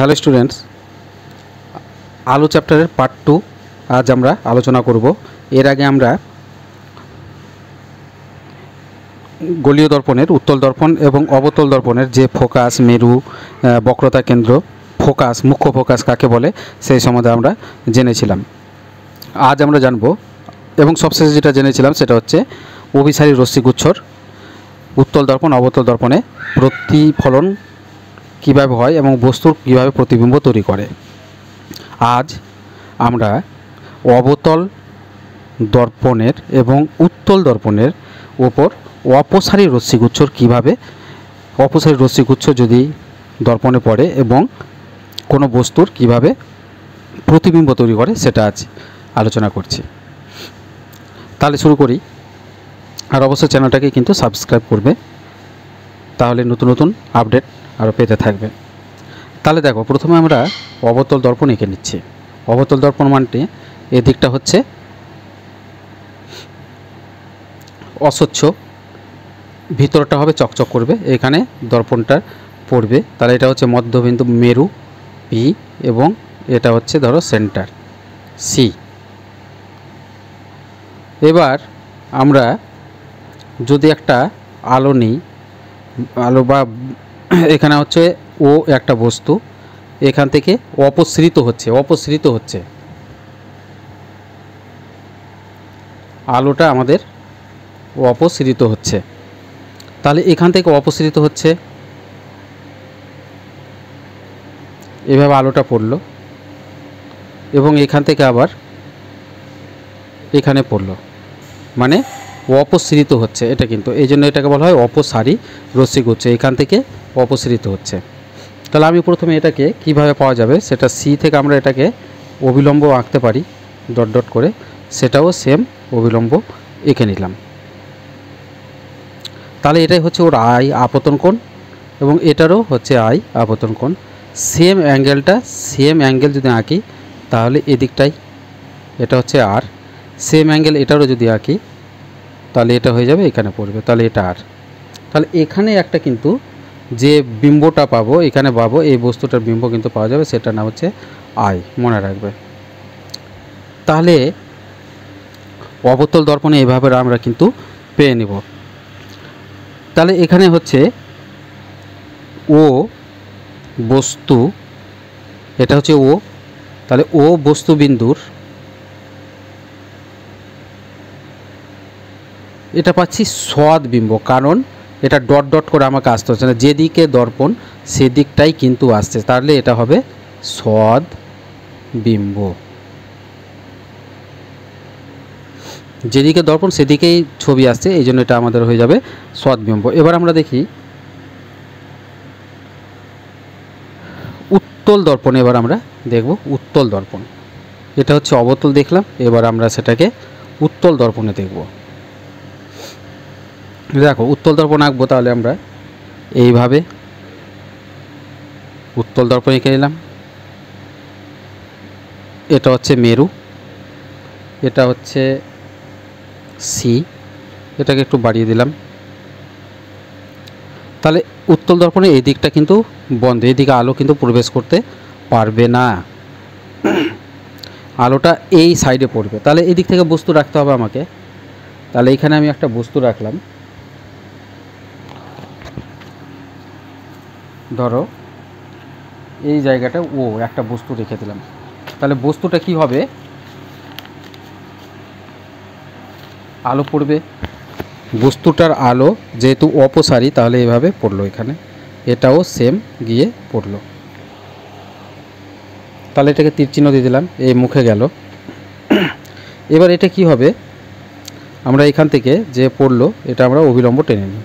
Hello students, আলো চ্যাপ্টারের part 2 আজ আমরা আলোচনা করব। এর আগে আমরা গোলীয় দর্পণের উত্তল দর্পণ এবং অবতল দর্পণের যে ফোকাস, মেরু, বক্রতা কেন্দ্র, ফোকাস, মুখ্য ফোকাস কাকে বলে সেই সম্বন্ধে আমরা জেনেছিলাম। আজ আমরা জানব এবং সবশেষে যেটা জেনেছিলাম সেটা হচ্ছে অভিসারী রশ্মিগুচ্ছর উত্তল দর্পণ অবতল দর্পণে প্রতিফলন কীভাবে হয় এবং বস্তুর কীভাবে প্রতিবিম্ব তৈরি করে। আজ আমরা অবতল দর্পণের এবং উত্তল দর্পণের ওপর অপসারী রশ্মিগুচ্ছর কীভাবে, অপসারী রশ্মিগুচ্ছ যদি দর্পণে পড়ে এবং কোনো বস্তুর কীভাবে প্রতিবিম্ব তৈরি করে সেটা আজ আলোচনা করছি। তাহলে শুরু করি। আর অবশ্যই চ্যানেলটাকে কিন্তু সাবস্ক্রাইব করবে, তাহলে নতুন নতুন আপডেট আরও পেতে থাকবে। তাহলে দেখো, প্রথমে আমরা অবতল দর্পণ এঁকে নিচ্ছি। অবতল দর্পণ মানটি এদিকটা হচ্ছে অস্বচ্ছ, ভিতরটা হবে চকচক করবে, এখানে দর্পণটা পড়বে। তাহলে এটা হচ্ছে মধ্যবিন্দু মেরু পি এবং এটা হচ্ছে ধরো সেন্টার সি। এবার আমরা যদি একটা আলো নিই, আলো বা এখানে হচ্ছে ও একটা বস্তু, এখান থেকে অপসৃত হচ্ছে আলোটা আমাদের অপসৃত হচ্ছে। তাহলে এখান থেকে অপসৃত হচ্ছে, এভাবে আলোটা পড়লো এবং এখান থেকে আবার এখানে পড়লো, মানে অপসৃত হচ্ছে। এটা কিন্তু এই জন্য এটাকে বলা হয় অপসারী রশ্মিগুচ্ছ, এখান থেকে অপসৃত হচ্ছে। তাহলে আমি প্রথমে এটাকে কিভাবে পাওয়া যাবে সেটা, সি থেকে আমরা এটাকে অবিলম্ব আঁকতে পারি ডট ডট করে, সেটাও সেম অবিলম্ব এঁকে নিলাম। তাহলে এটাই হচ্ছে ওর আই আপতন কোণ এবং এটারও হচ্ছে আই আপতন কোণ। সেম অ্যাঙ্গেল যদি আঁকি তাহলে এদিকটাই এটা হচ্ছে আর, সেম অ্যাঙ্গেল এটারও যদি আঁকি তাহলে এটা হয়ে যাবে, এখানে পড়বে, তাহলে এটা আর। তাহলে এখানে একটা কিন্তু যে বিম্বটা পাবো, এখানে পাবো এই বস্তুটার বিম্ব কিন্তু পাওয়া যাবে, সেটার নাম হচ্ছে আই, মনে রাখবে। তাহলে অবতল দর্পণে এভাবে আমরা কিন্তু পেয়ে নেব। তাহলে এখানে হচ্ছে ও বস্তু, এটা হচ্ছে ও, তাহলে ও বস্তু বিন্দুর এটা পাচ্ছি সৎ বিম্ব, কারণ এটা ডট ডট করে আমাকে আসতে হচ্ছে না, যেদিকে দর্পণ সেদিকটাই কিন্তু আসছে, তাহলে এটা হবে সৎ বিম্ব। যেদিকে দর্পণ সেদিকেই ছবি আসছে, এই জন্য এটা আমাদের হয়ে যাবে সৎ বিম্ব। এবার আমরা দেখি উত্তল দর্পণ। এবার আমরা দেখব উত্তল দর্পণ। এটা হচ্ছে অবতল দেখলাম, এবার আমরা সেটাকে উত্তল দর্পণে দেখব। দেখো, উত্তল দর্পণ আঁকবো, তাহলে আমরা এইভাবে উত্তল দর্পণ এঁকে নিলাম। এটা হচ্ছে মেরু, এটা হচ্ছে সি, এটাকে একটু বাড়িয়ে দিলাম। তাহলে উত্তল দর্পণে এই দিকটা কিন্তু বন্ধ, এদিকে আলো কিন্তু প্রবেশ করতে পারবে না, আলোটা এই সাইডে পড়বে। তাহলে এই দিক থেকে বস্তু রাখতে হবে আমাকে। তাহলে এখানে আমি একটা বস্তু রাখলাম, ধরো এই জায়গাটা ও একটা বস্তু রেখে দিলাম। তাহলে বস্তুটা কি হবে, আলো পড়বে, বস্তুটার আলো যেহেতু অপসারী তাহলে এভাবে পড়লো, এখানে এটাও সেম গিয়ে পড়লো। তাহলে এটাকে তীর চিহ্ন দিয়ে দিলাম, এই মুখে গেল। এবার এটা কি হবে, আমরা এখান থেকে যে পড়লো এটা আমরা অবিলম্ব টেনে নিই,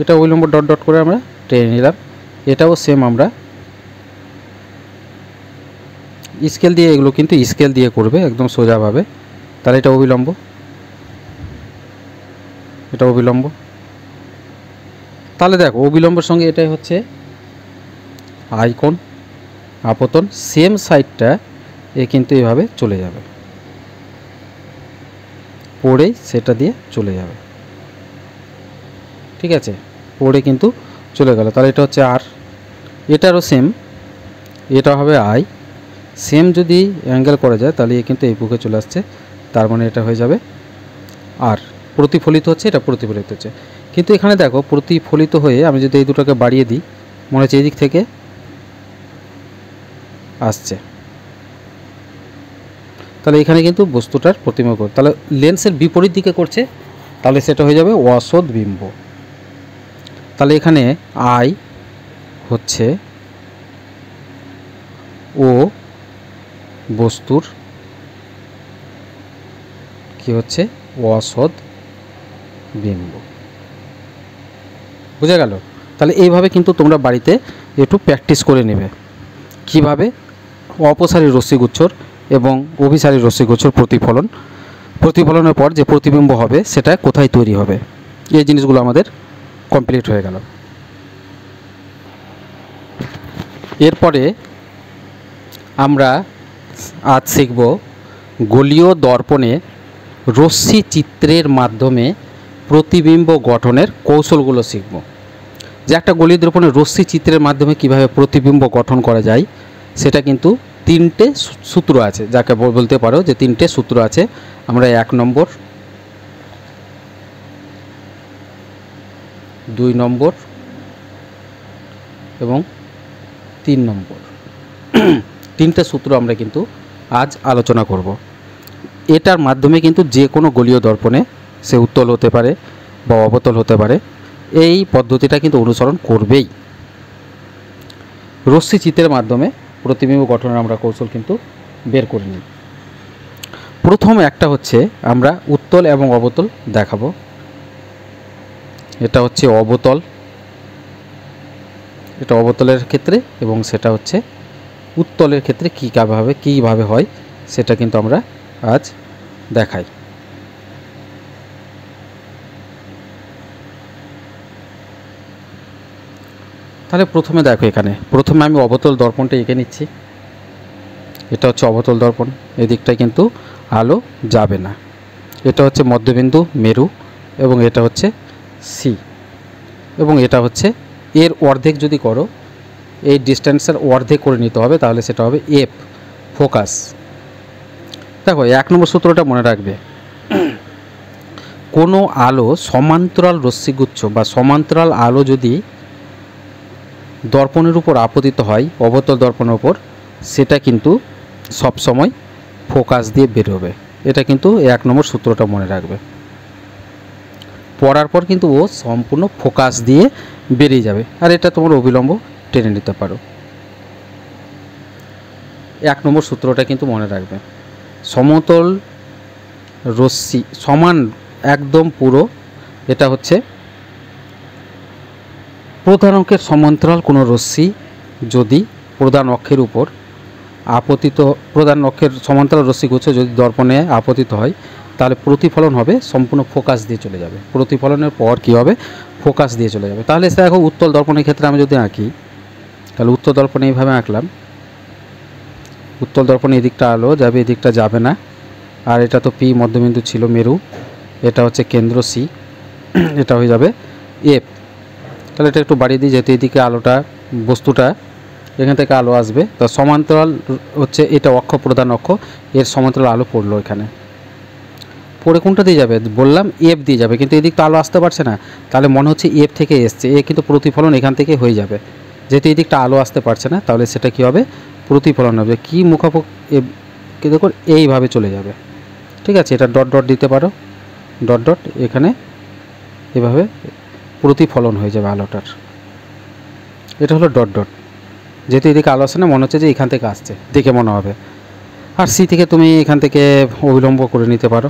এটা অবিলম্ব ডট ডট করে আমরা টেনে নিলাম। এটাও সেম আমরা স্কেল দিয়ে, এগুলো কিন্তু স্কেল দিয়ে করবে একদম সোজাভাবে। তাহলে এটা অবিলম্ব, এটা অবিলম্ব। তাহলে দেখো, অবিলম্বের সঙ্গে এটাই হচ্ছে আই কোণ আপতন, সেম সাইডটা এ কিন্তু এভাবে চলে যাবে, পড়েই সেটা দিয়ে চলে যাবে, ঠিক আছে, পড়ে কিন্তু চলে গেল। তাহলে এটা হচ্ছে আর, এটারও সেম, এটা হবে আই, সেম যদি অ্যাঙ্গেল করা যায় তাহলে কিন্তু এই বুকে চলে আসছে, তার মানে এটা হয়ে যাবে আর। প্রতিফলিত হচ্ছে, এটা প্রতিফলিত হচ্ছে, কিন্তু এখানে দেখো প্রতিফলিত হয়ে আমি যদি এই দুটোকে বাড়িয়ে দিই, মনে হচ্ছে এই দিক থেকে আসছে, তাহলে এখানে কিন্তু বস্তুটার প্রতিবিম্ব করছে, তাহলে লেন্সের বিপরীত দিকে করছে, তাহলে সেটা হয়ে যাবে অসৎ বিম্ব। তাহলে এখানে আই হচ্ছে ও বস্তুর কি হচ্ছে অসৎ বিম্ব। বুঝা গেল? তাহলে এইভাবে কিন্তু তোমরা বাড়িতে একটু প্র্যাকটিস করে নেবে কিভাবে অপসারী রশ্মিগুচ্ছর এবং অভিসারী রশ্মিগুচ্ছর প্রতিফলনের পর যে প্রতিবিম্ব হবে সেটা কোথায় তৈরি হবে। এই জিনিসগুলো আমাদের কমপ্লিট হয়ে গেল। এরপরে আমরা আজ শিখব গোলীয় দর্পণে রশ্মি চিত্রের মাধ্যমে প্রতিবিম্ব গঠনের কৌশলগুলো শিখব। যে একটা গোলীয় দর্পণে রশ্মি চিত্রের মাধ্যমে কিভাবে প্রতিবিম্ব গঠন করা যায়, সেটা কিন্তু তিনটে সূত্র আছে, যাকে বলতে পারো যে তিনটে সূত্র আছে। আমরা 1 নম্বর, 2 নম্বর এবং 3 নম্বর, তিনটে সূত্র আমরা কিন্তু আজ আলোচনা করব। এটার মাধ্যমে কিন্তু যে কোনো গোলীয় দর্পণে সে উত্তল হতে পারে বা অবতল হতে পারে, এই পদ্ধতিটা কিন্তু অনুসরণ করবেই। রশ্মি চিত্রের মাধ্যমে প্রতিবিম্ব গঠনের আমরা কৌশল কিন্তু বের করে নিই। প্রথম একটা হচ্ছে আমরা উত্তল এবং অবতল দেখাবো। এটা হচ্ছে অবতল, এটা অবতলের ক্ষেত্রে, এবং সেটা হচ্ছে উত্তলের ক্ষেত্রে কীভাবে হয় সেটা কিন্তু আমরা আজ দেখাই। তাহলে প্রথমে দেখো, এখানে প্রথমে আমি অবতল দর্পণটা এঁকে নিচ্ছি। এটা হচ্ছে অবতল দর্পণ, এদিকটায় কিন্তু আলো যাবে না। এটা হচ্ছে মধ্যবিন্দু মেরু, এবং এটা হচ্ছে সি, এবং এটা হচ্ছে এর অর্ধেক যদি করো, এই ডিস্টেন্সের অর্ধেক করে নিতে হবে, তাহলে সেটা হবে এফ, ফোকাস। দেখো 1 নম্বর সূত্রটা মনে রাখবে, কোনো আলো সমান্তরাল রশ্মিগুচ্ছ বা সমান্তরাল আলো যদি দর্পণের উপর আপতিত হয়, অবতল দর্পণের উপর, সেটা কিন্তু সবসময় ফোকাস দিয়ে বেরোবে। এটা কিন্তু 1 নম্বর সূত্রটা মনে রাখবে। পড়ার পর কিন্তু ও সম্পূর্ণ ফোকাস দিয়ে বেরিয়ে যাবে, আর এটা তোমার অবিলম্ব টেনে নিতে পারো। 1 নম্বর সূত্রটা কিন্তু মনে রাখবে। সমতল রশ্মি সমান একদম পুরো, এটা হচ্ছে প্রধান অক্ষের সমান্তরাল কোনো রশ্মি যদি প্রধান অক্ষের উপর আপতিত, প্রধান অক্ষের সমান্তরাল রশ্মিগুচ্ছ যদি দর্পণে আপতিত হয়, তাহলে প্রতিফলন হবে সম্পূর্ণ ফোকাস দিয়ে চলে যাবে। প্রতিফলনের পর কী হবে, ফোকাস দিয়ে চলে যাবে। তাহলে দেখো উত্তল দর্পণের ক্ষেত্রে আমি যদি আঁকি, তাহলে উত্তল দর্পণে এইভাবে আঁকলাম। উত্তল দর্পণে এদিকটা আলো যাবে, এদিকটা যাবে না। আর এটা তো পি মধ্যবিন্দু ছিল মেরু, এটা হচ্ছে কেন্দ্র সি, এটা হয়ে যাবে এফ। তাহলে এটা একটু বাড়িয়ে দিই, যেহেতু এদিকে আলোটা বস্তুটা এখান থেকে আলো আসবে, তা সমান্তরাল হচ্ছে এটা অক্ষ, প্রধান অক্ষ, এর সমান্তরাল আলো পড়লো এখানে। পড়ে কোনটা দিয়ে যাবে বললাম, এফ দিয়ে যাবে, কিন্তু এদিক তো আলো আসতে পারছে না, তাহলে মনে হচ্ছে এফ থেকে এসছে, এ কিন্তু প্রতিফলন এখান থেকে হয়ে যাবে। যেহেতু এদিকটা আলো আসতে পারছে না, তাহলে সেটা কী হবে, প্রতিফলন হবে। কী মুখাপোক্ষি দেখো এইভাবে চলে যাবে। ঠিক আছে, এটা ডট ডট দিতে পারো, ডট ডট, এখানে এভাবে প্রতিফলন হয়ে যাবে আলোটার। এটা হলো ডট ডট, যেহেতু এদিকে আলো আসে না, মনে হচ্ছে যে এখান থেকে আসছে, দেখে মনে হবে। আর সি থেকে তুমি এখান থেকে অবিলম্ব করে নিতে পারো।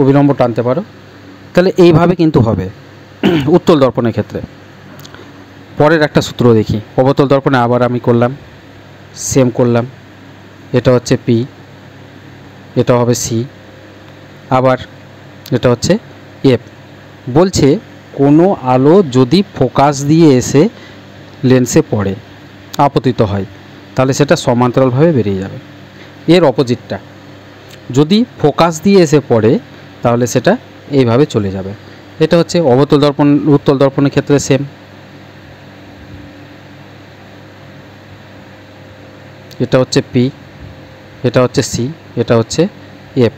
অবিলম্ব টানতে পারো, তাহলে এইভাবে কিন্তু হবে উত্তল দর্পণের ক্ষেত্রে। পরের একটা সূত্র দেখি, অবতল দর্পণে আবার আমি করলাম, সেম করলাম। এটা হচ্ছে পি, এটা হবে সি, আবার এটা হচ্ছে এফ। বলছে কোনো আলো যদি ফোকাস দিয়ে এসে লেন্সে পড়ে, আপতিত হয়, তাহলে সেটা সমান্তরালভাবে বেরিয়ে যাবে। এর অপোজিটটা যদি ফোকাস দিয়ে এসে পড়ে, তাহলে সেটা এইভাবে চলে যাবে। এটা হচ্ছে অবতল দর্পণ উত্তল দর্পণের ক্ষেত্রে সেম। এটা হচ্ছে পি, এটা হচ্ছে সি, এটা হচ্ছে এফ।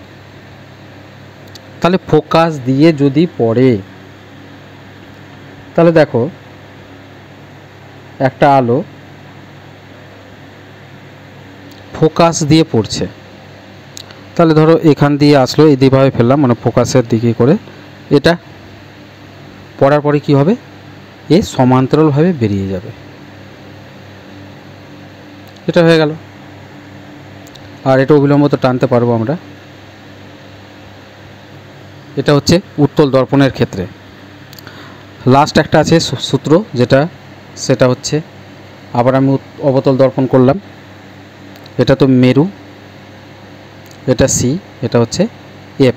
তাহলে ফোকাস দিয়ে যদি পড়ে, তাহলে দেখো একটা আলো ফোকাস দিয়ে পড়ছে, তাহলে ধরো এখান দিয়ে আসলো, এইভাবে ফেললাম, মানে ফোকাসের দিকে করে, এটা পড়ার পরে কি হবে, এ সমান্তরালভাবে বেরিয়ে যাবে। এটা হয়ে গেল। আর এটা অবিলম্ব তো টানতে পারবো আমরা। এটা হচ্ছে উত্তল দর্পণের ক্ষেত্রে। লাস্ট একটা আছে সূত্র, সেটা হচ্ছে, আবার আমি অবতল দর্পণ করলাম, এটা তো মেরু, এটা সি, এটা হচ্ছে এফ।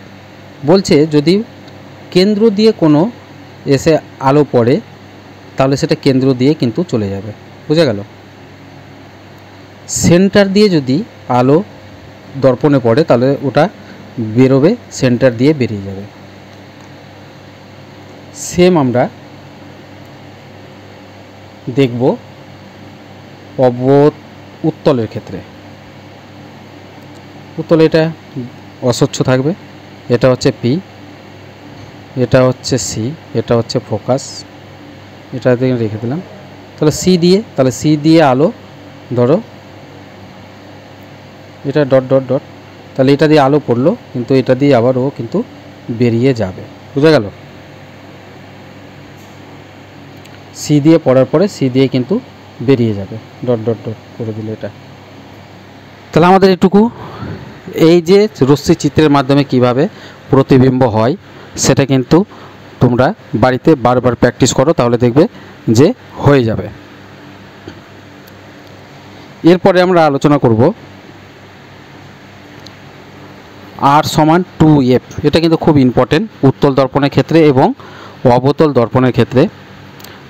বলছে যদি কেন্দ্র দিয়ে কোনো এসে আলো পড়ে, তাহলে সেটা কেন্দ্র দিয়ে কিন্তু চলে যাবে, বুঝে গেল। সেন্টার দিয়ে যদি আলো দর্পণে পড়ে, তাহলে ওটা বেরোবে, সেন্টার দিয়ে বেরিয়ে যাবে। সেম আমরা দেখব উত্তলের ক্ষেত্রে। উত্তলে এটা অস্বচ্ছ থাকবে, এটা হচ্ছে পি, এটা হচ্ছে সি, এটা হচ্ছে ফোকাস, এটা দিয়ে রেখে দিলাম। তাহলে সি দিয়ে আলো ধরো, এটা ডট ডট ডট, তাহলে এটা দিয়ে আলো পড়লো, কিন্তু এটা দিয়ে আবার ও কিন্তু বেরিয়ে যাবে, বুঝা গেল। সি দিয়ে পড়ার পরে সি দিয়ে কিন্তু বেরিয়ে যাবে, ডট ডট ডট করে দিলে এটা। তাহলে আমাদের এটুকু, এই যে রশ্মি চিত্রের মাধ্যমে কিভাবে প্রতিবিম্ব হয়, সেটা কিন্তু তোমরা বাড়িতে বারবার প্র্যাকটিস করো, তাহলে দেখবে যে হয়ে যাবে। এরপরে আমরা আলোচনা করব R = 2F। এটা কিন্তু খুব ইম্পর্টেন্ট উত্তল দর্পণের ক্ষেত্রে এবং অবতল দর্পণের ক্ষেত্রে।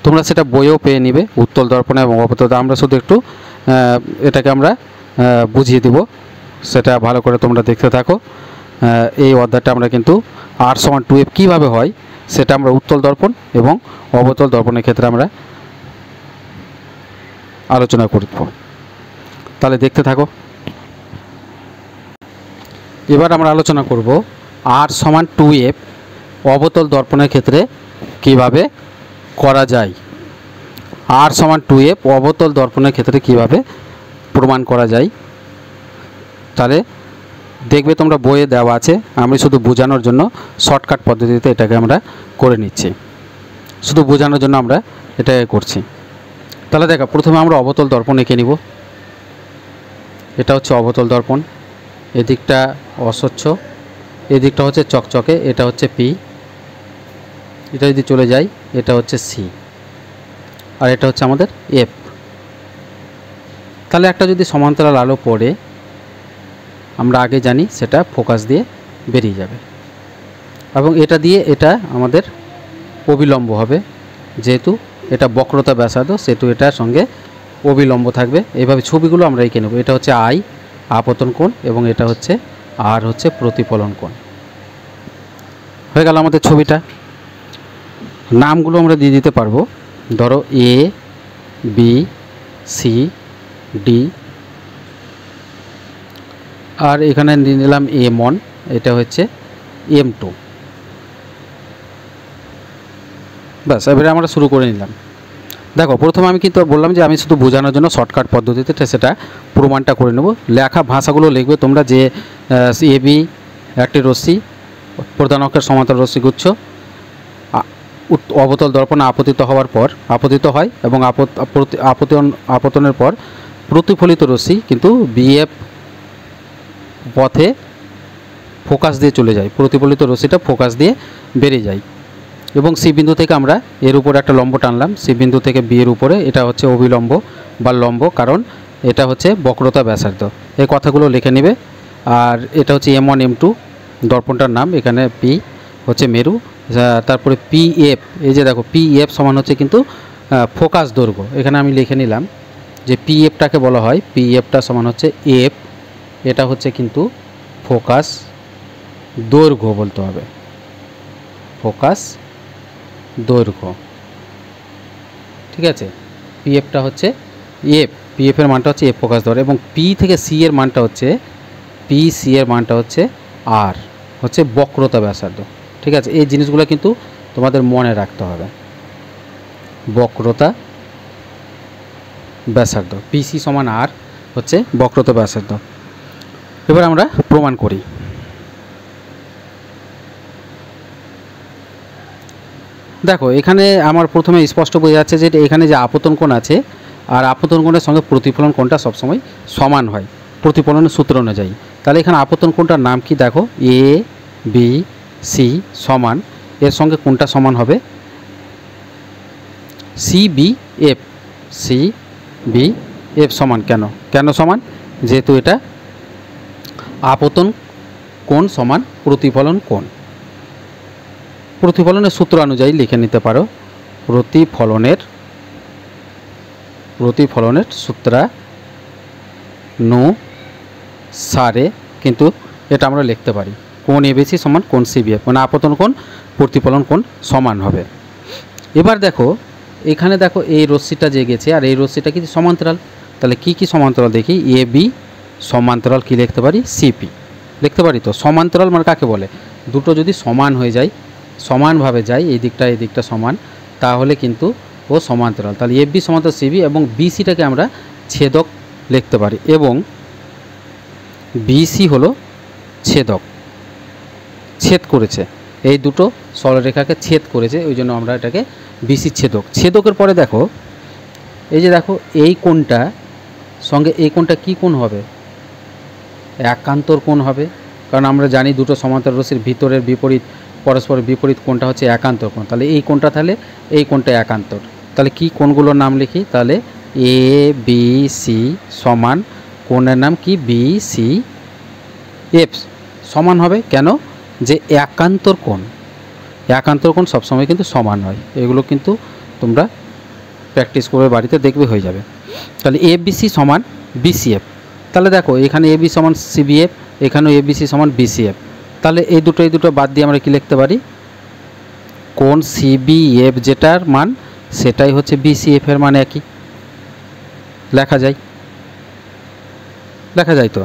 তোমরা সেটা বইয়েও পেয়ে নিবে, উত্তল দর্পণ এবং অবতল। আমরা শুধু একটু এটাকে আমরা বুঝিয়ে দিব, সেটা ভালো করে তোমরা দেখতে থাকো। এই অধ্যায়টা আমরা কিন্তু R = 2F কীভাবে হয়, সেটা আমরা উত্তল দর্পণ এবং অবতল দর্পণের ক্ষেত্রে আমরা আলোচনা করব। তাহলে দেখতে থাকো। এবার আমরা আলোচনা করব R = 2F অবতল দর্পণের ক্ষেত্রে কিভাবে করা যায়। R = 2F অবতল দর্পণের ক্ষেত্রে কিভাবে প্রমাণ করা যায়, তাহলে দেখবে তোমরা বইয়ে দেওয়া আছে। আমি শুধু বোঝানোর জন্য শর্টকাট পদ্ধতিতে এটাকে আমরা করে নিচ্ছি, শুধু বোঝানোর জন্য আমরা এটাকে করছি। তাহলে দেখো, প্রথমে আমরা অবতল দর্পণ এঁকে নিব। এটা হচ্ছে অবতল দর্পণ, এদিকটা অস্বচ্ছ, এদিকটা হচ্ছে চকচকে, এটা হচ্ছে পি, এটা যদি চলে যায় এটা হচ্ছে সি, আর এটা হচ্ছে আমাদের এফ। তাহলে একটা যদি সমান্তরাল আলো পড়ে, আমরা আগে জানি সেটা ফোকাস দিয়ে বেরিয়ে যাবে, এবং এটা দিয়ে এটা আমাদের অবিলম্ব হবে, যেহেতু এটা বক্রতা ব্যাসার্ধ, সেহেতু এটার সঙ্গে অবিলম্ব থাকবে। এইভাবে ছবিগুলো আমরা এঁকে নেব। এটা হচ্ছে আই আপতন কোণ, এবং এটা হচ্ছে আর হচ্ছে প্রতিফলন কোণ। হয়ে গেল আমাদের ছবিটা। নামগুলো আমরা দিয়ে দিতে পারবো, ধরো এ, বি, সি, ডি, আর এখানে নিয়ে নিলাম M1, এটা হচ্ছে M2। ব্যাস, এবারে আমরা শুরু করে নিলাম। দেখো, প্রথমে আমি কিন্তু বললাম যে আমি শুধু বোঝানোর জন্য শর্টকাট পদ্ধতিতে সেটা প্রমাণটা করে নেব। লেখা ভাষাগুলো লিখবে তোমরা, যে AB একটি রশ্মি, প্রধান অক্ষের সমান্তরাল রশ্মিগুচ্ছ, অবতল দর্পণে আপতিত হওয়ার পর আপতিত হয়, এবং আপতনের পর প্রতিফলিত রশ্মি কিন্তু BF পথে ফোকাস দিয়ে চলে যায়, প্রতিফলিত রশ্মিটা ফোকাস দিয়ে বেরিয়ে যায়। এবং সি বিন্দু থেকে আমরা এর উপরে একটা লম্ব টানলাম, সি বিন্দু থেকে বি এর উপরে, এটা হচ্ছে অবিলম্ব বা লম্ব, কারণ এটা হচ্ছে বক্রতা ব্যাসার্ধ। এই কথাগুলো লিখে নেবে। আর এটা হচ্ছে M1 M2 দর্পণটার নাম, এখানে পি হচ্ছে মেরু, তারপরে PF, এই যে দেখো PF সমান হচ্ছে কিন্তু ফোকাস দৈর্ঘ্য। এখানে আমি লিখে নিলাম যে PFটাকে বলা হয়, PFটা সমান হচ্ছে F, এটা হচ্ছে কিন্তু ফোকাস দৈর্ঘ্য বলতে হবে, ফোকাস দৈর্ঘ্য। ঠিক আছে, পিএফটা হচ্ছে এফ, পিএফের মানটা হচ্ছে এফ ফোকাস ধর, এবং পি থেকে সি এর মানটা হচ্ছে আর হচ্ছে বক্রতা ব্যাসার্ধ। ঠিক আছে, এই জিনিসগুলো কিন্তু তোমাদের মনে রাখতে হবে। বক্রতা ব্যাসার্ধ, পিসি সমান আর হচ্ছে বক্রতা ব্যাসার্ধ। এবার আমরা প্রমাণ করি। দেখো এখানে আমার প্রথমে স্পষ্ট বোঝা যাচ্ছে যে এখানে যে আপতন কোণ আছে, আর আপতন কোণের সঙ্গে প্রতিফলন কোণটা সবসময় সমান হয় প্রতিফলনের সূত্র অনুযায়ী। তাহলে এখানে আপতন কোণটার নাম কি দেখো, এ বি সি সমান, এর সঙ্গে কোণটা সমান হবে C B F. C B F সমান কেন সমান? যেহেতু এটা আপতন কোণ সমান প্রতিফলন কোণ। প্রতিফলনের সূত্র অনুযায়ী লিখে নিতে পারো, প্রতিফলনের সূত্রানুসারে কিন্তু এটা আমরা লিখতে পারি কোণ এবিসি সমান কোণ সিবিএফ, মানে আপতন কোণ প্রতিফলন কোণ সমান হবে। এবার দেখো এখানে দেখো এই রশ্মিটা যে গেছে আর এই রশ্মিটা কিন্তু সমান্তরাল। তাহলে কি সমান্তরাল দেখি, এ বি সমান্তরাল কি লিখতে পারি, সিপি লিখতে পারি। তো সমান্তরাল মানে কাকে বলে, দুটো যদি সমান হয়ে যায়, সমানভাবে যায়, এই দিকটা সমান, তাহলে কিন্তু ও সমান্তরাল। তাহলে এফ বি সমান্তরাল সিবি, এবং বিসিটাকে আমরা ছেদক লিখতে পারি, এবং বিসি হলো ছেদক, ছেদ করেছে, এই দুটো সরলরেখাকে ছেদ করেছে, ওই জন্য আমরা এটাকে বিসি ছেদক। ছেদকের পরে দেখো এই যে দেখো এই কোণটা সঙ্গে এই কোণটা কি কোণ হবে, একান্তর কোণ হবে, কারণ আমরা জানি দুটো সমান্তরাল রশ্মির ভিতরের পরস্পর বিপরীত কোণটা হচ্ছে একান্তর কোণ। তাহলে এই কোণটা, তাহলে এই কোণটা একান্তর। তাহলে কি কোণগুলোর নাম লিখি, তাহলে এ বি সি সমান কোণের নাম কি, বি সি এফ সমান হবে কেন, যে একান্তর কোণ সবসময় কিন্তু সমান হয়। এগুলো কিন্তু তোমরা প্র্যাকটিস করে বাড়িতে দেখবে, হয়ে যাবে। তাহলে এ বি সি সমান বিসিএফ। তাহলে দেখো এখানে এ বি সমান সিবিএফ, এখানেও এ বি সি সমান বিসিএফ। তাহলে এই দুটো বাদ দিয়ে আমরা কি লিখতে পারি, কোণ সিবিএফ যেটার মান সেটাই হচ্ছে বিসিএফ এর মান, একই লেখা যায় তো।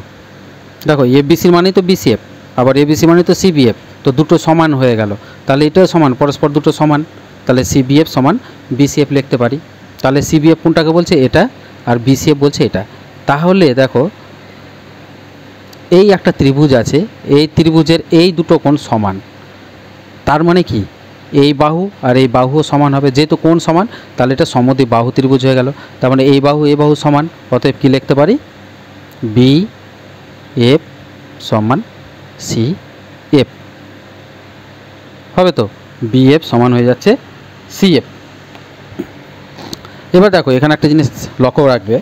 দেখো এবিসির মানেই তো বিসিএফ, আবার এবিসি মানে তো সিবিএফ, তো দুটো সমান হয়ে গেল। তাহলে এটাও সমান, পরস্পর দুটো সমান, তাহলে সিবিএফ সমান বিসিএফ লিখতে পারি। তাহলে সিবিএফ কোনটাকে বলছে, এটা, আর বিসিএফ বলছে এটা। তাহলে দেখো এই একটা ত্রিভুজ আছে, এই ত্রিভুজের এই দুটো কোণ সমান, তার মানে কি এই বাহু আর এই বাহুও সমান হবে। যেহেতু কোণ সমান তাহলে এটা সমদ্বিবাহু ত্রিভুজ হয়ে গেল। তার মানে এই বাহু সমান, অতএব কি লিখতে পারি, বি এফ সমান সি এফ হবে। তো বি এফ সমান হয়ে যাচ্ছে সি এফ। এবার দেখো এখানে একটা জিনিস লক্ষ্য রাখবে,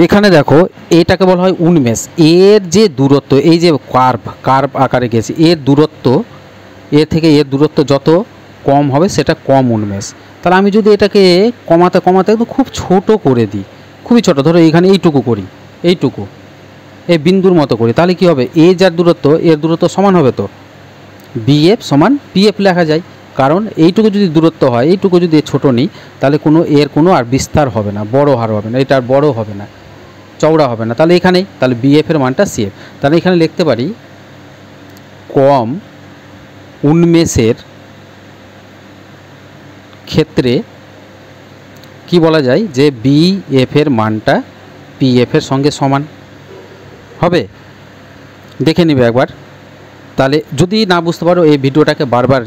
এখানে দেখো এটাকে বলা হয় উন্মেষ। এর যে দূরত্ব, এই যে কার্ভ আকারে গেছে, এর দূরত্ব, এর থেকে এর দূরত্ব যত কম হবে সেটা কম উন্মেষ। তাহলে আমি যদি এটাকে কমাতে একদম খুব ছোট করে দিই, খুবই ছোট, ধরো এইখানে এইটুকু করি, এইটুকু এই বিন্দুর মতো করি, তাহলে কি হবে, এ যার দূরত্ব এর দূরত্ব সমান হবে। তো বিএফ সমান পিএফ লেখা যায়, কারণ এইটুকু যদি দূরত্ব হয়, এইটুকু যদি ছোট নিই, তাহলে এর কোনো আর বিস্তার হবে না, বড় হার হবে না, এটা আর বড় হবে না, চওড়া হবে না। তাহলে এখানেই, তাহলে বিএফ এর মানটা সিএফ। তাহলে এখানে লিখতে পারি কম উন্মেষের ক্ষেত্রে কি বলা যায়, যে বিএফ এর মানটা পিএফ এর সঙ্গে সমান হবে। দেখে নিবে একবার। তাহলে যদি না বুঝতে পারো, এই ভিডিওটাকে বারবার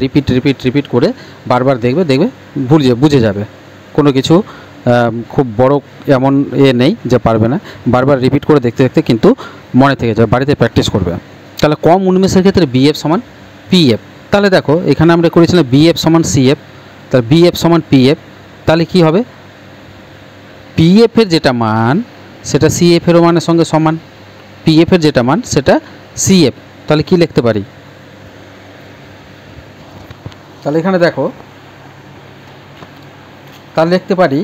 রিপিট করে বারবার দেখবে বুঝে যাবে। কোনো কিছু খুব বড় এমন নেই যে পারবে না, বারবার রিপিট করে দেখতে কিন্তু মনে থেকে যাবে, বাড়িতে প্র্যাকটিস করবে। তাহলে কম উন্মেষের ক্ষেত্রে বিএফ সমান পিএফ। তাহলে দেখো এখানে আমরা করেছিলাম বিএফ সমান সিএফ, তাহলে বিএফ সমান পিএফ। তাহলে কি হবে, পিএফ এর যেটা মান সেটা সিএফ এর মানের সঙ্গে সমান, পিএফ এর যেটা মান সেটা সিএফ। তাহলে কি লিখতে পারি, তাহলে এখানে দেখো, তাহলে লিখতে পারি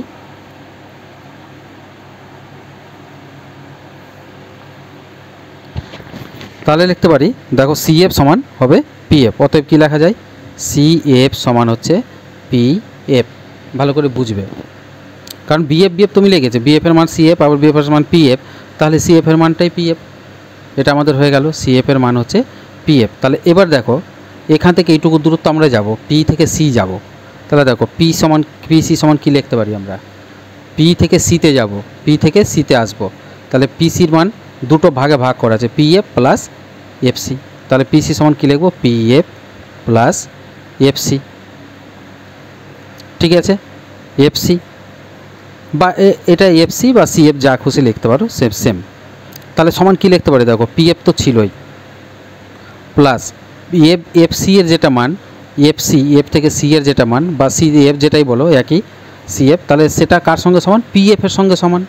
তাহলে লিখতে পারি দেখো CF সমান হবে PF, অতএব কী লেখা যায় CF সমান হচ্ছে PF। ভালো করে বুঝবে, কারণ BF তুমি লিখেছে, BF এর মান CF আবার BF এর মান PF, তাহলে CF এর মানটাই PF। এটা আমাদের হয়ে গেল, CF এর মান হচ্ছে PF। তাহলে এবার দেখো এখান থেকে এইটুকু দূরত্ব আমরা যাব, P থেকে C যাব। তাহলে দেখো PC সমান কী লিখতে পারি আমরা, P থেকে Cতে যাব, P থেকে Cতে আসবো, তাহলে PCর মান দুটো ভাগে ভাগ করা আছে, PF প্লাস FC। তাহলে PC সমান কী লিখবো, PF প্লাস FC। ঠিক আছে, FC বা এটা FC বা CF যা খুশি লিখতে পারো, সেম। তাহলে সমান কী লিখতে পারি, দেখো PF তো ছিলই, প্লাস FC এর যেটা মান, F থেকে C এর যেটা মান বা CF যেটাই বলো একই CF, তাহলে সেটা কার সঙ্গে সমান, PF এর সঙ্গে সমান।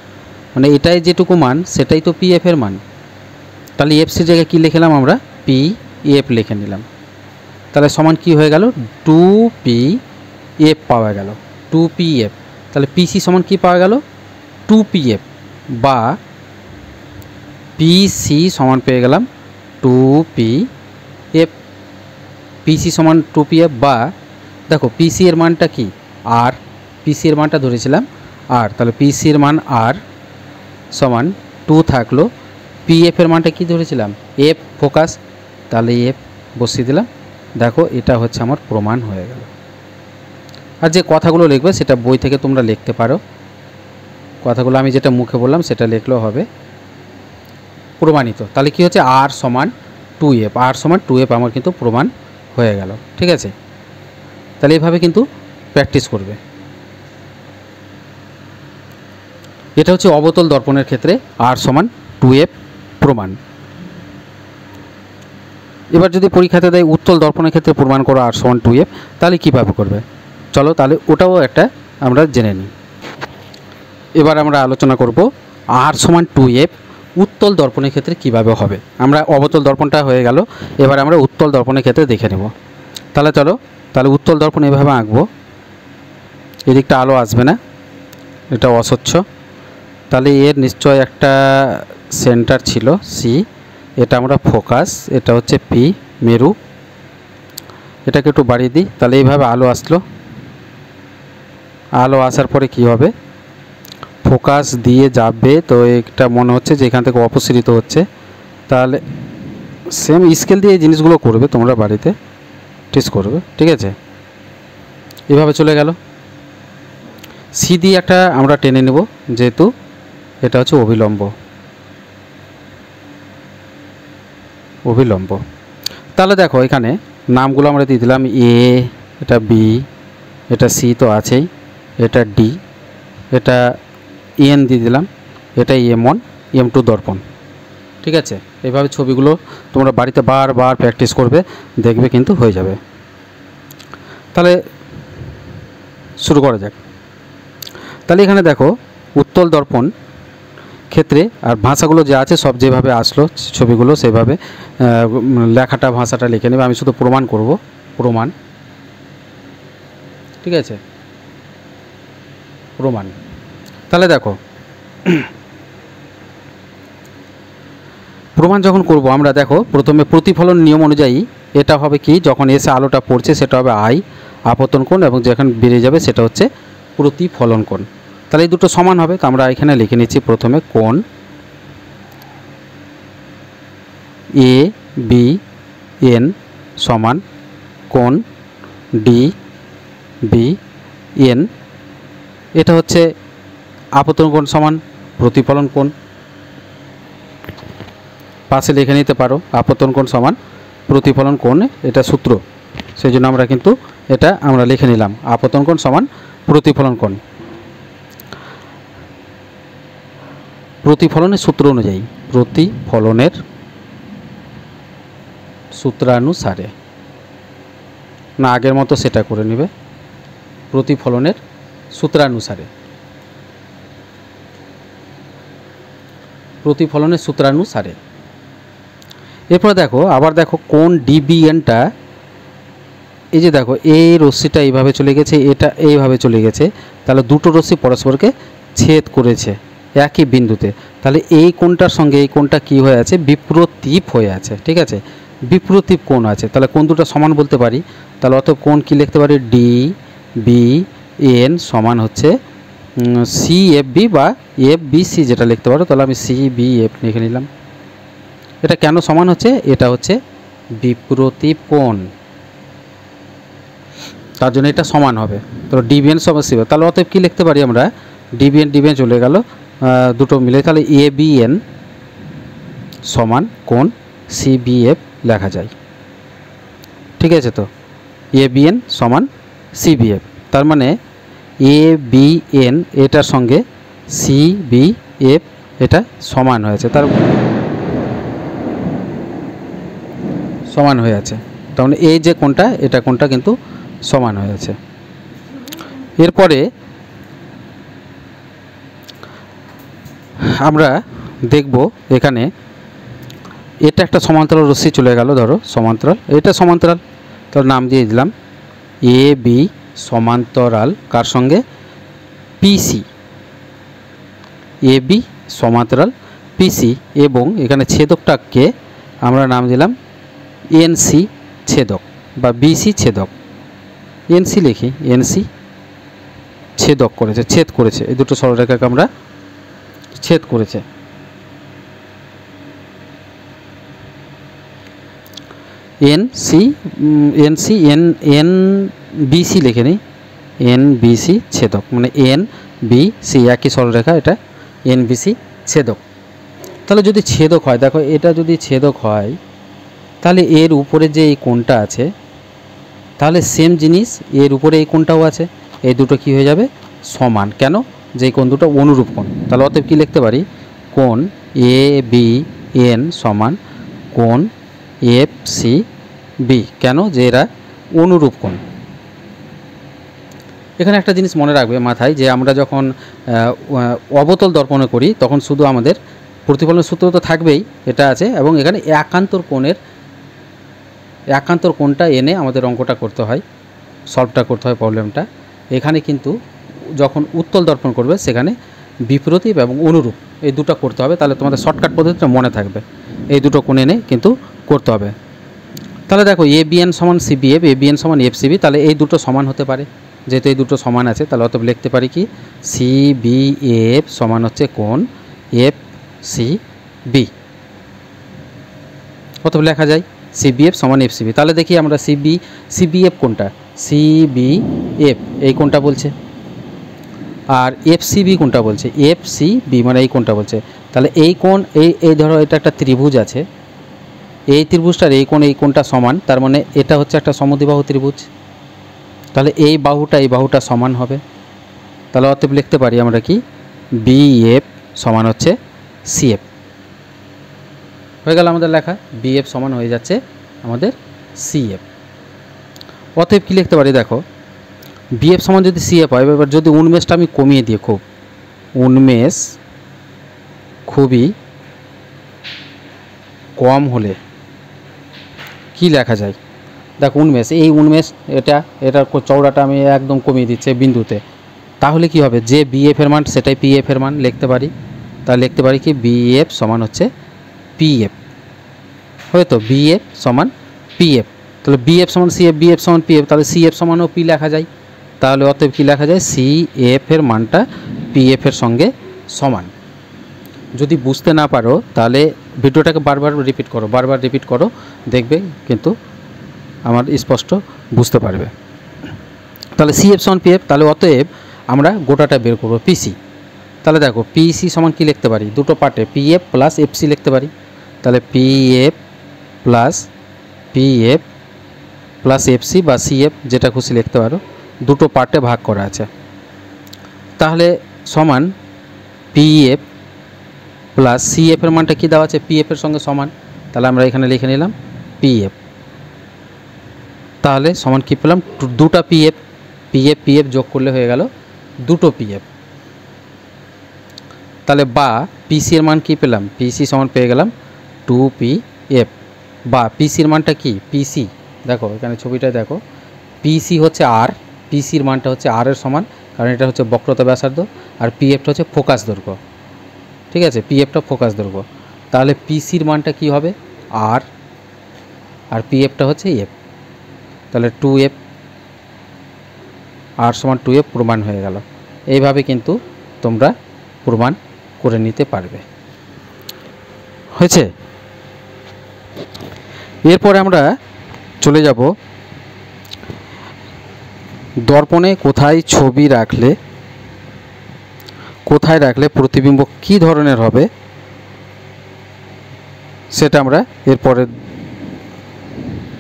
মানে এটাই যেটুকু মান সেটাই তো PF এর মান। তাহলে FC জায়গায় কী লিখলাম আমরা, PF লিখে নিলাম। তাহলে সমান কি হয়ে গেল, 2PF পাওয়া গেল, 2PF। তাহলে PC সমান কি পাওয়া গেল, 2PF বা PC সমান পেয়ে গেলাম 2PF। PC সমান 2PF বা দেখো PC এর মানটা কি R, PC এর মানটা ধরেছিলাম R, তাহলে PC এর মান R সমান 2 থাকলো, PF এর মানটা কি ধরেছিলাম F ফোকাস, তাহলে F বসিয়ে দিলাম। দেখো এটা হচ্ছে আমার প্রমাণ হয়ে গেল। আর যে কথাগুলো লিখবে সেটা বই থেকে তোমরা লিখতে পারো, কথাগুলো আমি যেটা মুখে বললাম সেটা লিখলেও হবে, প্রমাণিত। তাহলে কি হচ্ছে, R সমান 2F, R সমান 2F আমার কিন্তু প্রমাণ হয়ে গেল। ঠিক আছে, তাহলে এইভাবে কিন্তু প্র্যাকটিস করবে। এটা হচ্ছে অবতল দর্পণের ক্ষেত্রে R সমান 2F প্রমাণ। এবার যদি পরীক্ষাতে দেয় উত্তল দর্পণের ক্ষেত্রে প্রমাণ করো R সমান 2F, তাহলে কীভাবে করবে, চলো তাহলে ওটাও একটা আমরা জেনে নিই। এবার আমরা আলোচনা করব R সমান 2F উত্তল দর্পণের ক্ষেত্রে কিভাবে হবে। আমরা অবতল দর্পণটা হয়ে গেল, এবার আমরা উত্তল দর্পণের ক্ষেত্রে দেখে নেব। তাহলে চলো, তাহলে উত্তল দর্পণ এভাবে আঁকবো, এদিকটা আলো আসবে না, এটা অস্বচ্ছ। তাহলে এর নিশ্চয় একটা সেন্টার ছিল C, এটা আমরা ফোকাস, এটা হচ্ছে P মেরু, এটাকে একটু বাড়িয়ে দিই। তাহলে এইভাবে আলো আসলো, আলো আসার পরে কি হবে, ফোকাস দিয়ে যাবে, তো এটা মনে হচ্ছে যে এখান থেকে অপসৃত হচ্ছে। তাহলে সেম স্কেল দিয়ে এই জিনিসগুলো করবে তোমরা বাড়িতে, টেস্ট করবে। ঠিক আছে, এভাবে চলে গেল। C দিয়ে একটা আমরা টেনে নেব, যেহেতু এটা হচ্ছে অভিলম্ব। তাহলে দেখো এখানে নামগুলো আমরা দিয়ে দিলাম, A, এটা B, এটা C তো আছেই, এটা D, এটা N দিয়ে দিলাম, এটা M1 M2 দর্পণ। ঠিক আছে, এইভাবে ছবিগুলো তোমরা বাড়িতে বারবার প্র্যাকটিস করবে, দেখবে কিন্তু হয়ে যাবে। তাহলে শুরু করা যাক। তাহলে এখানে দেখো উত্তল দর্পণ ক্ষেত্রে আর ভাষাগুলো যা আছে সব যেভাবে আসলো ছবিগুলো সেভাবে লেখাটা ভাষাটা লিখে নেবে। আমি শুধু প্রমাণ করব, প্রমাণ। ঠিক আছে, প্রমাণ। তাহলে দেখো প্রমাণ যখন করব আমরা, দেখো প্রথমে প্রতিফলন নিয়ম অনুযায়ী এটা হবে কি, যখন এসে আলোটা পড়ছে সেটা হবে I আপতন কোণ, এবং যখন বেরিয়ে যাবে সেটা হচ্ছে প্রতিফলন কোণ। তাহলে এই দুটো সমান হবে, তো আমরা এখানে লিখে নিচ্ছি প্রথমে কোণ ABN সমান কোণ DBN, এটা হচ্ছে আপতন কোণ সমান প্রতিফলন কোণ। পাশে লিখে নিতে পারো আপতন কোণ সমান প্রতিফলন কোণ, এটা সূত্র, সেই জন্য আমরা কিন্তু এটা আমরা লিখে নিলাম আপতন কোণ সমান প্রতিফলন কোণ। প্রতিফলনের সূত্র অনুযায়ী, প্রতিফলনের সূত্রানুসারে, না আগের মতো সেটা করে নেবে, প্রতিফলনের সূত্রানুসারে, প্রতিফলনের সূত্রানুসারে। এরপর দেখো আবার দেখো কোণ DBNটা, এই যে দেখো এই রশ্মিটা এইভাবে চলে গেছে, এটা এইভাবে চলে গেছে, তাহলে দুটো রশ্মি পরস্পরকে ছেদ করেছে একই বিন্দুতে, তাহলে এই কোণটার সঙ্গে এই কোণটা কী হয়ে আছে, বিপ্রতীপ হয়ে আছে, ঠিক আছে, বিপ্রতীপ কোণ আছে। তাহলে কোণ দুটো সমান বলতে পারি। তাহলে অত কোণ কী লিখতে পারি, ডি বি এন সমান হচ্ছে সি এফ বি বা এফ বি সি যেটা লিখতে পারো। তাহলে আমি সি বি এফ লিখে নিলাম। এটা কেন সমান হচ্ছে, এটা হচ্ছে বিপ্রতীপ কোণ, তার জন্য এটা সমান হবে। তো ডিবিএন সমান সি। তাহলে অতএব কী লিখতে পারি আমরা, ডিবিএন চলে গেল দুটো মিলে, তাহলে এ বি এন সমান কোণ সি বি এফ লেখা যায়, ঠিক আছে। তো এ বি এন সমান সি বি এফ, তার মানে এ বি এন এটার সঙ্গে সি বি এফ এটা সমান হয়েছে, তার সমান হয়ে আছে। তার মানে এই যে কোণটা, এটা কোণটা কিন্তু সমান হয়ে আছে। এরপরে আমরা দেখব এখানে এটা একটা সমান্তরাল রশ্মি চলে গেল, ধরো সমান্তরাল, এটা সমান্তরাল, তার নাম দিয়ে দিলাম এ বি সমান্তরাল কার সঙ্গে, পিসি, এ বি সমান্তরাল পিসি, এবং এখানে ছেদকটাকে আমরা নাম দিলাম এনসি ছেদক বা বিসি ছেদক। এনসি লিখি, এনসি ছেদক করেছে, ছেদ করেছে, এই দুটো সরলরেখাকে আমরা ছেদ করেছে। NC NC N N BC লিখে নিই, এন বিসি ছেদক, মানে এন বি সি একই সরলরেখা, এটা এন বিসি ছেদক। তাহলে যদি ছেদক হয়, দেখো এটা যদি ছেদক হয় তাহলে এর উপরে যে এই কোণটা আছে, তাহলে সেম জিনিস এর উপরে এই কোণটাও আছে, এই দুটো কি হয়ে যাবে, সমান। কেন, যে কোণ দুটো অনুরূপ কোণ। তাহলে অতএব কী লিখতে পারি, কোণ এ বি এন সমান কোণ এফ সি বি। কেন, যে এরা অনুরূপ কোণ। এখানে একটা জিনিস মনে রাখবে মাথায়, যে আমরা যখন অবতল দর্পণে করি তখন শুধু আমাদের প্রতিফলন সূত্র তো থাকবেই, এটা আছে, এবং এখানে একান্তর কোণটা এনে আমাদের অঙ্কটা করতে হয়, সলভটা করতে হয় প্রবলেমটা। এখানে কিন্তু যখন উত্তল দর্পণ করবে সেখানে বিপ্রতীপ এবং অনুরূপ এই দুটো করতে হবে, তাহলে তোমাদের শর্টকাট পদ্ধতিটা মনে থাকবে, এই দুটো কোণ এনে কিন্তু করতে হবে। তাহলে দেখো এ বি এন সমান C B F, A B N সমান এফ সি বি, তাহলে এই দুটো সমান হতে পারে, যেহেতু এই দুটো সমান আছে, তাহলে অতএব লিখতে পারি কি, সি বি এফ সমান হচ্ছে কোণ এফ সি বি, অতএব লেখা যায় সি বি এফ সমান এফ সি বি। তাহলে দেখি আমরা সি বি এফ কোনটা, সি বি এফ এই কোনটা বলছে, আর এফ সি বি কোনটা বলছে, এফ সি বি মানে এই কোনটা বলছে। তাহলে এই কোণ এই ধরো এটা একটা ত্রিভুজ আছে, এই ত্রিভুজটার এই কোণটা সমান, তার মানে এটা হচ্ছে একটা সমদ্বিবাহু ত্রিভুজ, তাহলে এই বাহুটা সমান হবে। তাহলে অতএব লিখতে পারি আমরা কি, বি এফ সমান হচ্ছে সি এফ, হয়ে গেল আমাদের লেখা, বি এফ সমান হয়ে যাচ্ছে আমাদের সি এফ। অতএব কী লিখতে পারি, দেখো বি এফ সমান যদি সি এফ হয়, এবার যদি উন্মেষটা আমি কমিয়ে দিই, উন্মেষ খুবই কম হলে কি লেখা যায়, দেখো এই উন্মেষ এটার চওড়াটা আমি একদম কমিয়ে দিচ্ছি বিন্দুতে, তাহলে কি হবে, যে বি এফ এর মান সেটাই পি এফ এর মান লিখতে পারি। তাহলে লিখতে পারি কি, বি এফ সমান হচ্ছে পি এফ, হয়তো বি এফ সমান পি এফ। তাহলে বি এফ সমান সি এফ, বি এফ সমান পি এফ, তাহলে সি এফ সমানও পি লেখা যায়। তাহলে অতএব কী লেখা যায়, সি এফ এর মানটা পি এফ এর সঙ্গে সমান। যদি বুঝতে না পারো তাহলে ভিডিওটাকে বারবার রিপিট করো, দেখবে কিন্তু আমার স্পষ্ট বুঝতে পারবে। তাহলে সি এফ সমান পি এফ, তাহলে অতএব আমরা গোটাটা বের করবো পিসি। তাহলে দেখো পিসি সমান কি লিখতে পারি, দুটো পার্টে P F plus F C লিখতে পারি। তাহলে P F plus F C বা সি এফ যেটা খুশি লিখতে পারো, দুটো পার্টে ভাগ করা আছে। তাহলে সমান P F plus C F এর মানটা কী দেওয়া আছে, পি এফ এর সঙ্গে সমান, তাহলে আমরা এখানে লিখে নিলাম পি এফ। তাহলে সমান কী পেলাম, দুটা পি এফ যোগ করলে হয়ে গেল দুটো পি এফ। তাহলে বা পিসি এর মান কী পেলাম, পিসি সমান পেয়ে গেলাম 2pf, বা পিসির মানটা কি, পিসি দেখো এখানে ছবিটা দেখো, পিসি হচ্ছে আর, পিসির মানটা হচ্ছে আর এর সমান, কারণ এটা হচ্ছে বক্রতা ব্যাসার্ধ, আর পিএফটা হচ্ছে ফোকাস দৈর্ঘ্য। ঠিক আছে, পিএফটা ফোকাস দৈর্ঘ্য। তাহলে পিসির মানটা কি হবে আর পিএফটা হচ্ছে এফ, তাহলে 2f, আর সমান 2f প্রমাণ হয়ে গেল। এইভাবে কিন্তু তোমরা প্রমাণ করে নিতে পারবে। হয়েছে। এরপরে আমরা চলে যাব দর্পণে কোথায় ছবি রাখলে প্রতিবিম্ব কি ধরনের হবে সেটা আমরা এরপরে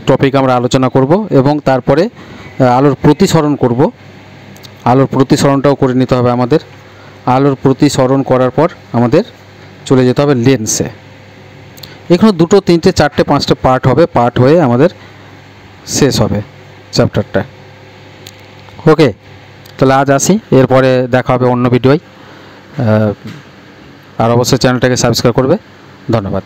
টপিক আমরা আলোচনা করব, এবং তারপরে আলোর প্রতিসরণ করব। আলোর প্রতিসরণটাও করে নিতে হবে আমাদের। আলোর প্রতিসরণ করার পর আমাদের চলে যেতে হবে লেন্সে। এখানে 2, 3, 4, 5টা পার্ট হবে, পার্ট হয়ে আমাদের শেষ হবে চ্যাপ্টারটা। ওকে, তাহলে আজ আসি, এরপরে দেখা হবে অন্য ভিডিওয়। আর অবশ্যই চ্যানেলটাকে সাবস্ক্রাইব করবে। ধন্যবাদ।